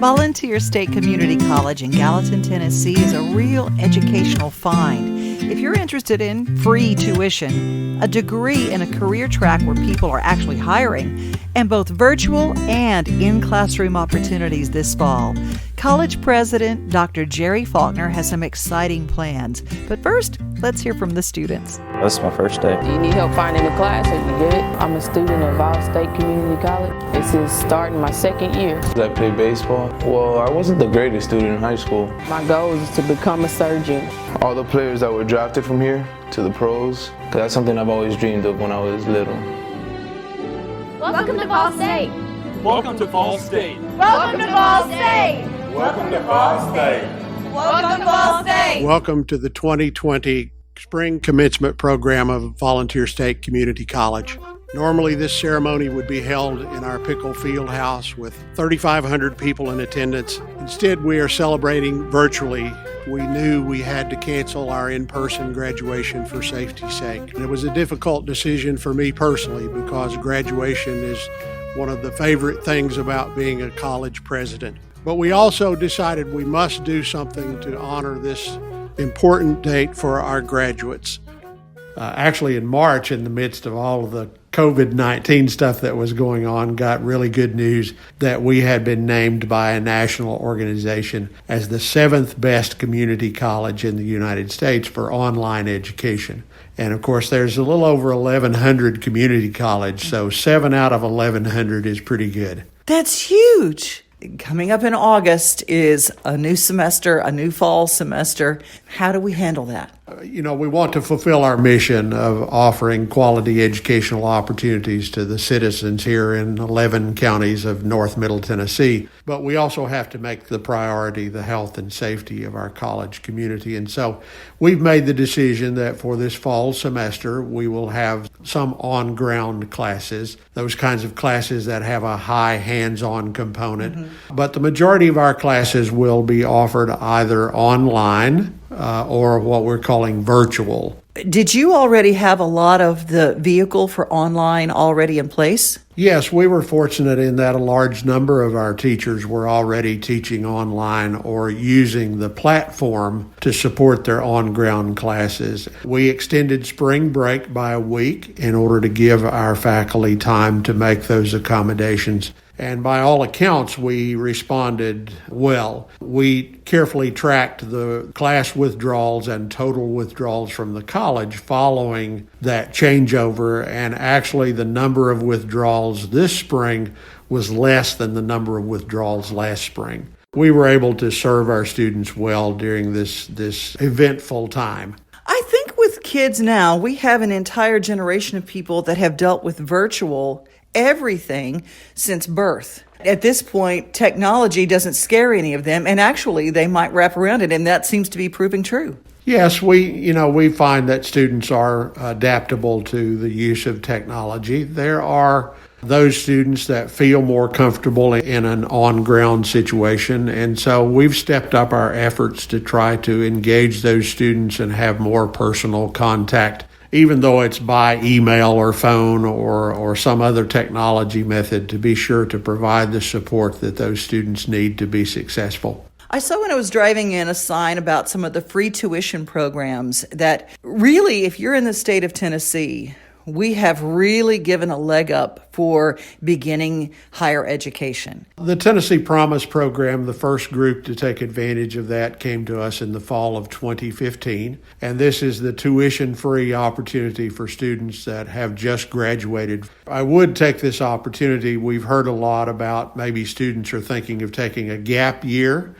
Volunteer State Community College in Gallatin, Tennessee is a real educational find. If you're interested in free tuition, a degree in a career track where people are actually hiring, and both virtual and in-classroom opportunities this fall, College President Dr. Jerry Faulkner has some exciting plans. But first, let's hear from the students. This is my first day. Do you need help finding a class? Are you good? I'm a student at Vol State Community College. This is starting my second year. I play baseball. Well, I wasn't the greatest student in high school. My goal is to become a surgeon. All the players that were drafted from here to the pros, because that's something I've always dreamed of when I was little. Welcome to Vol State. Welcome to Vol State. Welcome to Vol State. Welcome to Vol State. Welcome to Vol State. Welcome to the 2020 Spring Commencement Program of Volunteer State Community College. Normally, this ceremony would be held in our Pickle Field House with 3,500 people in attendance. Instead, we are celebrating virtually. We knew we had to cancel our in-person graduation for safety's sake. And it was a difficult decision for me personally because graduation is one of the favorite things about being a college president. But we also decided we must do something to honor this important date for our graduates. Actually, in March, in the midst of all of the COVID-19 stuff that was going on, got really good news that we had been named by a national organization as the 7th best community college in the United States for online education. And of course, there's a little over 1,100 community colleges, so 7 out of 1,100 is pretty good. That's huge. Coming up in August is a new semester, a new fall semester. How do we handle that? We want to fulfill our mission of offering quality educational opportunities to the citizens here in 11 counties of North Middle Tennessee. But we also have to make the priority the health and safety of our college community. And so we've made the decision that for this fall semester, we will have some on-ground classes, those kinds of classes that have a high hands-on component. Mm-hmm. But the majority of our classes will be offered either online or what we're calling virtual. Did you already have a lot of the vehicle for online already in place? Yes, we were fortunate in that a large number of our teachers were already teaching online or using the platform to support their on-ground classes. We extended spring break by a week in order to give our faculty time to make those accommodations. And by all accounts, we responded well. We carefully tracked the class withdrawals and total withdrawals from the college following that changeover, and actually the number of withdrawals this spring was less than the number of withdrawals last spring. We were able to serve our students well during this eventful time. I think with kids now, we have an entire generation of people that have dealt with virtual everything since birth. At this point, technology doesn't scare any of them, and actually they might wrap around it, and that seems to be proving true. Yes, we find that students are adaptable to the use of technology. There are those students that feel more comfortable in an on-ground situation, and so we've stepped up our efforts to try to engage those students and have more personal contact, even though it's by email or phone or some other technology method, to be sure to provide the support that those students need to be successful. I saw when I was driving in a sign about some of the free tuition programs that really, if you're in the state of Tennessee, we have really given a leg up for beginning higher education. The Tennessee Promise program, the first group to take advantage of that, came to us in the fall of 2015. And this is the tuition-free opportunity for students that have just graduated. I would take this opportunity. We've heard a lot about maybe students are thinking of taking a gap year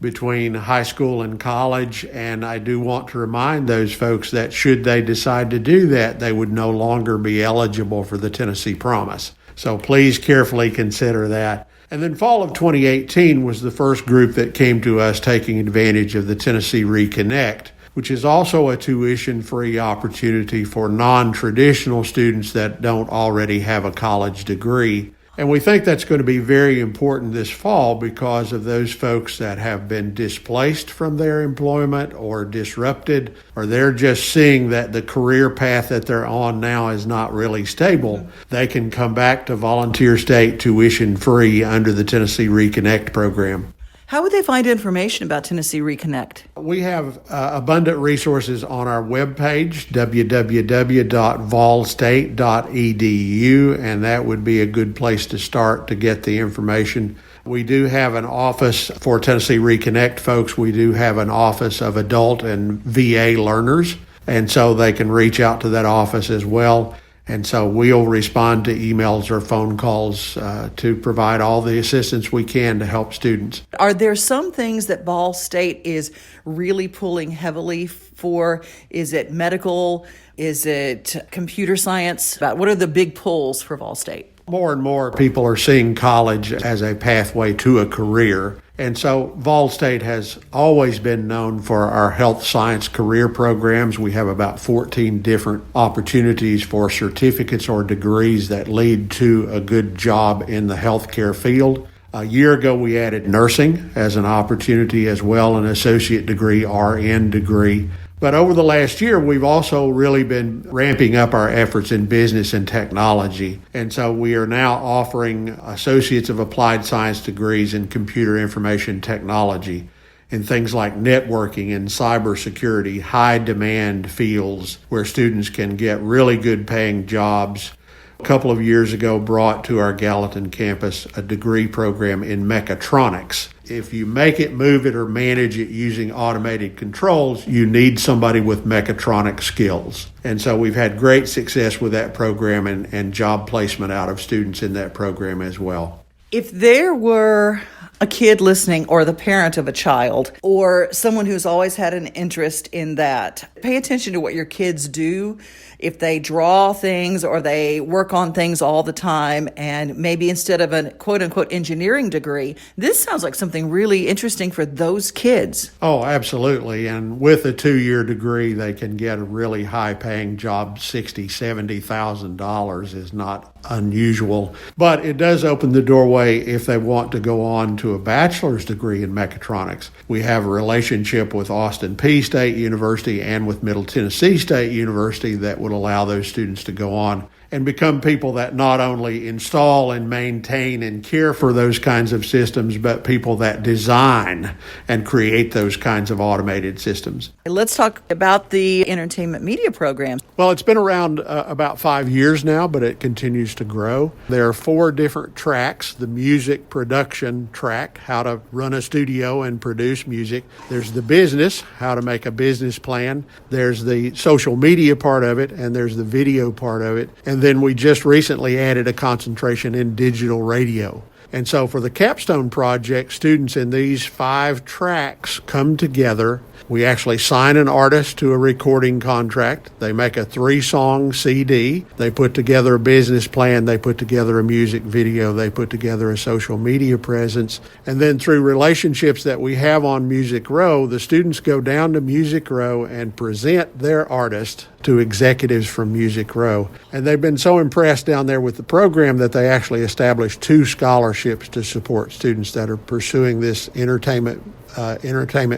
between high school and college. And I do want to remind those folks that should they decide to do that, they would no longer be eligible for the Tennessee Promise. So please carefully consider that. And then fall of 2018 was the first group that came to us taking advantage of the Tennessee Reconnect, which is also a tuition-free opportunity for non-traditional students that don't already have a college degree. And we think that's going to be very important this fall because of those folks that have been displaced from their employment or disrupted, or they're just seeing that the career path that they're on now is not really stable. They can come back to Volunteer State tuition-free under the Tennessee Reconnect program. How would they find information about Tennessee Reconnect? We have abundant resources on our webpage, www.valstate.edu, and that would be a good place to start to get the information. We do have an office for Tennessee Reconnect folks. We do have an office of adult and VA learners, and so they can reach out to that office as well. And so we'll respond to emails or phone calls to provide all the assistance we can to help students. Are there some things that Ball State is really pulling heavily for? Is it medical? Is it computer science? What are the big pulls for Ball State? More and more people are seeing college as a pathway to a career. And so Vol State has always been known for our health science career programs. We have about 14 different opportunities for certificates or degrees that lead to a good job in the healthcare field. A year ago, we added nursing as an opportunity as well, an associate degree, RN degree. But over the last year, we've also really been ramping up our efforts in business and technology. And so we are now offering Associates of Applied Science degrees in computer information technology in things like networking and cybersecurity, high demand fields where students can get really good paying jobs. A couple of years ago, brought to our Gallatin campus a degree program in mechatronics. If you make it, move it, or manage it using automated controls, you need somebody with mechatronic skills. And so we've had great success with that program and job placement out of students in that program as well. If there were a kid listening, or the parent of a child, or someone who's always had an interest in that, pay attention to what your kids do. If they draw things or they work on things all the time, and maybe instead of a quote-unquote engineering degree, this sounds like something really interesting for those kids. Oh, absolutely. And with a 2-year degree, they can get a really high-paying job. $60,000, $70,000 is not unusual. But it does open the doorway if they want to go on to a bachelor's degree in mechatronics. We have a relationship with Austin Peay State University and with Middle Tennessee State University that would allow those students to go on and become people that not only install and maintain and care for those kinds of systems, but people that design and create those kinds of automated systems. Let's talk about the entertainment media program. Well, it's been around about 5 years now, but it continues to grow. There are 4 different tracks. The music production track, how to run a studio and produce music. There's the business, how to make a business plan. There's the social media part of it, and there's the video part of it. And then we just recently added a concentration in digital radio. And so for the capstone project, students in these 5 tracks come together. We actually sign an artist to a recording contract. They make a 3-song CD. They put together a business plan. They put together a music video. They put together a social media presence. And then through relationships that we have on Music Row, the students go down to Music Row and present their artist to executives from Music Row. And they've been so impressed down there with the program that they actually established 2 scholarships to support students that are pursuing this entertainment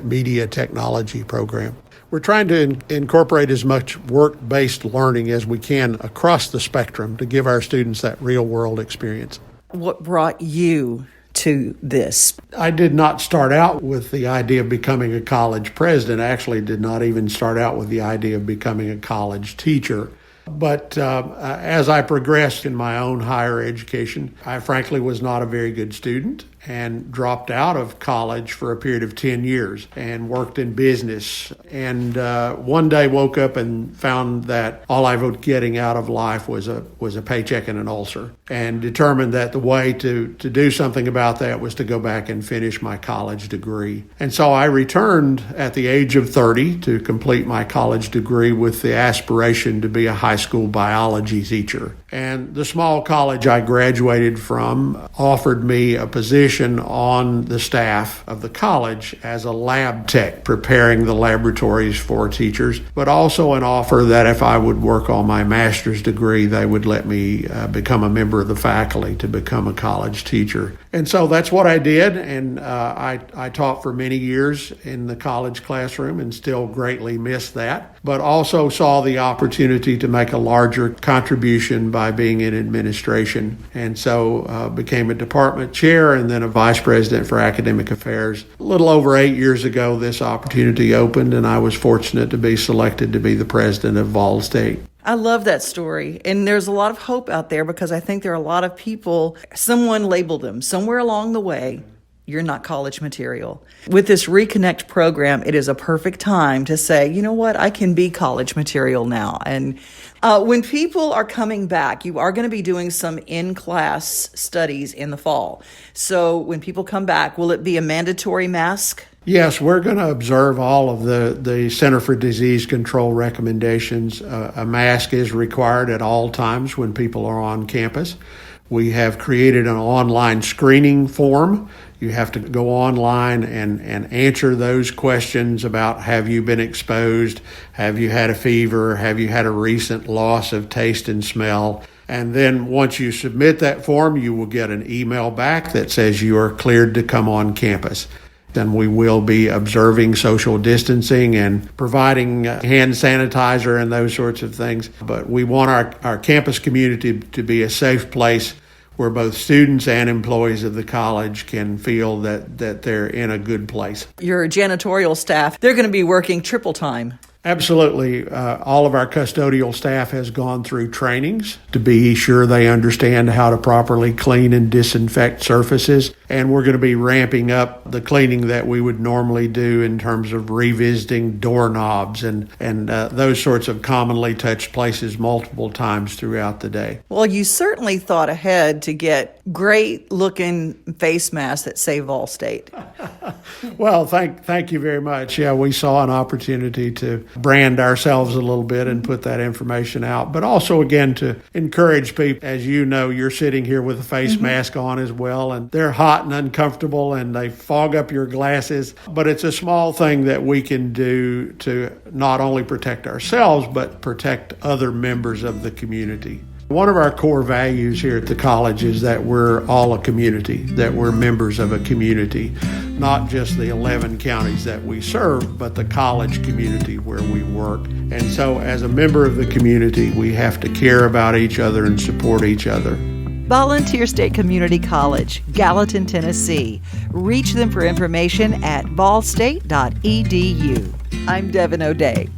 media technology program. We're trying to incorporate as much work-based learning as we can across the spectrum to give our students that real-world experience. What brought you to this? I did not start out with the idea of becoming a college president. I actually did not even start out with the idea of becoming a college teacher. But as I progressed in my own higher education, I frankly was not a very good student and dropped out of college for a period of 10 years and worked in business. And one day woke up and found that all I was getting out of life was a paycheck and an ulcer, and determined that the way to do something about that was to go back and finish my college degree. And so I returned at the age of 30 to complete my college degree with the aspiration to be a high school biology teacher. And the small college I graduated from offered me a position on the staff of the college as a lab tech, preparing the laboratories for teachers, but also an offer that if I would work on my master's degree, they would let me become a member of the faculty to become a college teacher. And so that's what I did, and I taught for many years in the college classroom and still greatly miss that, but also saw the opportunity to make a larger contribution by being in administration, and so became a department chair and then a vice president for academic affairs. A little over 8 years ago, this opportunity opened, and I was fortunate to be selected to be the president of Vol State. I love that story. And there's a lot of hope out there because I think there are a lot of people, someone labeled them somewhere along the way, you're not college material. With this Reconnect program, it is a perfect time to say, you know what, I can be college material now. And when people are coming back, you are going to be doing some in-class studies in the fall. So when people come back, will it be a mandatory mask? Yes, we're going to observe all of the Center for Disease Control recommendations. A mask is required at all times when people are on campus. We have created an online screening form. You have to go online and answer those questions about have you been exposed, have you had a fever, have you had a recent loss of taste and smell. And then once you submit that form, you will get an email back that says you are cleared to come on campus. Then we will be observing social distancing and providing hand sanitizer and those sorts of things. But we want our campus community to be a safe place where both students and employees of the college can feel that they're in a good place. Your janitorial staff, they're going to be working triple time. Absolutely. All of our custodial staff has gone through trainings to be sure they understand how to properly clean and disinfect surfaces. And we're going to be ramping up the cleaning that we would normally do in terms of revisiting doorknobs and those sorts of commonly touched places multiple times throughout the day. Well, you certainly thought ahead to get great looking face masks that say Vol State. Well, thank you very much. Yeah, we saw an opportunity to brand ourselves a little bit and put that information out, but also again to encourage people. As you know, you're sitting here with a face mask on as well, and they're hot and uncomfortable and they fog up your glasses, but it's a small thing that we can do to not only protect ourselves but protect other members of the community. One of our core values here at the college is that we're all a community, that we're members of a community, not just the 11 counties that we serve, but the college community where we work. And so as a member of the community, we have to care about each other and support each other. Volunteer State Community College, Gallatin, Tennessee. Reach them for information at volstate.edu. I'm Devin O'Day.